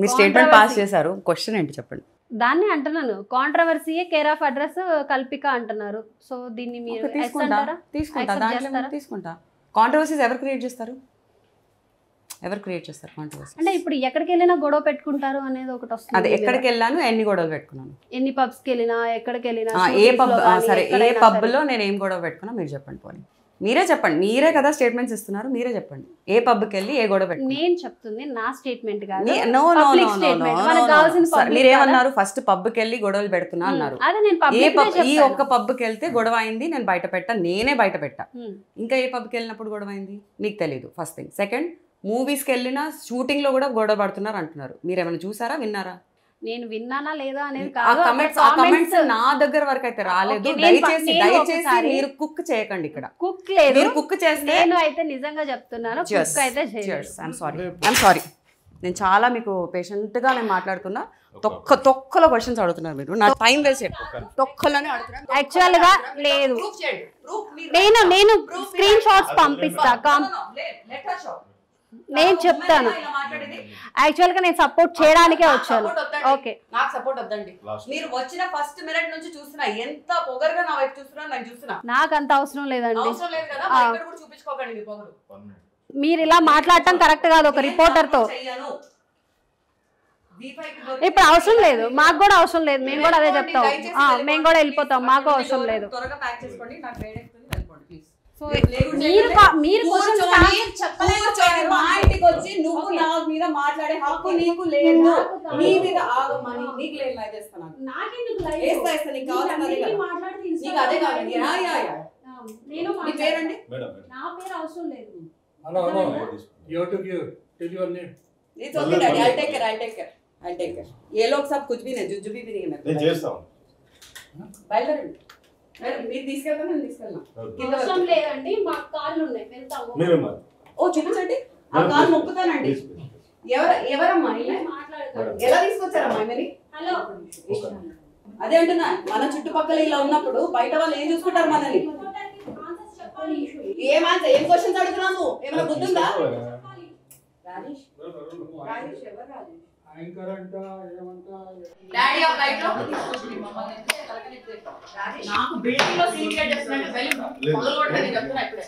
మీ statement pass చేశారు, question ఏంటి చెప్పండి. దాన్ని అంటున్నాను, కాంట్రవర్సీయే కేర్ ఆఫ్ అడ్రస్ కల్పిక అంటున్నారు. సో దీన్ని మీరు తీసుకుంటా. కాంట్రవర్సీస్ ఎవరు క్రియేట్ చేస్తారు కాంట్రవర్సీ అంటే ఇప్పుడు ఎక్కడికి వెళ్ళినా గొడవ పెట్టుకుంటారు అనేది ఒకటి వస్తుంది. అదే ఎక్కడికి వెళ్ళాను, ఎన్ని గొడవలు పెట్టుకున్నాను, ఎన్ని పబ్స్ కి వెళ్ళినా, ఎక్కడికి వెళ్ళినా, ఏ పబ్ సరే ఏ పబ్ లో నేను ఏం గొడవ పెట్టుకున్నా మీరు చెప్పండి. పోనీ మీరే చెప్పండి, మీరే కదా స్టేట్మెంట్స్ ఇస్తున్నారు, మీరే చెప్పండి ఏ పబ్కి వెళ్ళి ఏ గొడవ పెట్టుకున్నా. నేను చెప్తుంది నా స్టేట్మెంట్ కాదు, మీరేమన్నారు, ఫస్ట్ పబ్కి వెళ్ళి గొడవలు పెడుతున్నా అన్నారు. ఈ ఒక్క పబ్కి వెళ్తే గొడవ అయింది, నేను బయట పెట్టా, నేనే బయట పెట్టా. ఇంకా ఏ పబ్కి వెళ్ళినప్పుడు గొడవ అయింది నీకు తెలియదు. First thing. సెకండ్, మూవీస్కి వెళ్ళినా షూటింగ్ లో కూడా గొడవ పడుతున్నారు అంటున్నారు. మీరు ఏమైనా చూసారా, విన్నారా? నేను విన్నానా లేదా అనేది కామెంట్స్ నా దగ్గర వరకు అయితే రాలేదు. దయచేసి మీరు కుక్ చేయకండి ఇక్కడ. కుక్ లేదు, మీరు కుక్ చేస్తే నేను అయితే నిజంగా చెప్తున్నాను, కుక్ అయితే ఐఎమ్ సారీ. నేను చాలా మీకు పేషెంట్ గా నేను మాట్లాడుతున్నా. తొక్కలో క్వశ్చన్స్ అడుగుతున్నారు మీరు, నా టైం వేస్ట్ తొక్కలోనే అడుగుతున్నారు. యాక్చువల్ గా లేదు, నేను స్క్రీన్ షాట్స్ పంపిస్తా, నేను చెప్తాను. యాక్చువల్ గా నేను సపోర్ట్ చేయడానికే వచ్చాను. ఓకే, నాకు సపోర్ట్ వద్దండి. మీరు వచ్చిన ఫస్ట్ మినిట్ నుంచి చూస్తున్నా, ఎంత పొగరుగా నా వైపు చూస్తున్నా, నేను చూస్తున్నా. నాకు అంత అవసరం లేదండి. అవసరం లేదు కదా, ఇక్కడ కూడా చూపించుకోకండి మీ పొగరు. మీరు ఇలా మాట్లాడటం కరెక్ట్ కాదు ఒక రిపోర్టర్ తో. ఇప్పుడు అవసరం లేదు, మాకు కూడా అవసరం లేదు, మేము కూడా అదే చెప్తాం. మేము కూడా వెళ్ళిపోతాం, మాకు అవసరం లేదు. త్వరగా ప్యాక్ చేసుకోండి, నాకు వేడి ఎక్కుతుంది, వెళ్ళిపోండి ప్లీజ్. మా ఇంటికి వచ్చి నువ్వు నా మీద మాట్లాడే హక్కు నీకు లేదు. నీ మీద ఆగమని నీకు లేదు. లైవ్ చేస్తాను, నీకు అదే కావాలి. నీ పేరండి? నా పేరు అవసరం లేదు. ये लोग सब कुछ भी नहीं, जुज्जू भी नहीं है. బయలుదేరండి. మీరు తీసుకెళ్తాను, నేను తీసుకెళ్ళా. అవసరం లేదండి, మా కార్లు ఉన్నాయి, వెళ్తాము. ఓ చూపించండి, ఆ కార్ మొక్కుతానండి. ఎవరమ్మా ఎలా తీసుకొచ్చారమ్మా మరి? హలో, అదే అంటున్నా, మన చుట్టుపక్కల ఇలా ఉన్నప్పుడు బయట వాళ్ళు ఏం చూసుకుంటారు మనల్ని? ఏం క్వశ్చన్స్ అడుగుతున్నాను, ఏమైనా బుద్ధుందా? నాకు బిల్డింగ్ లో సీట్ చెప్తున్నా, చెప్తున్నా ఇప్పుడే.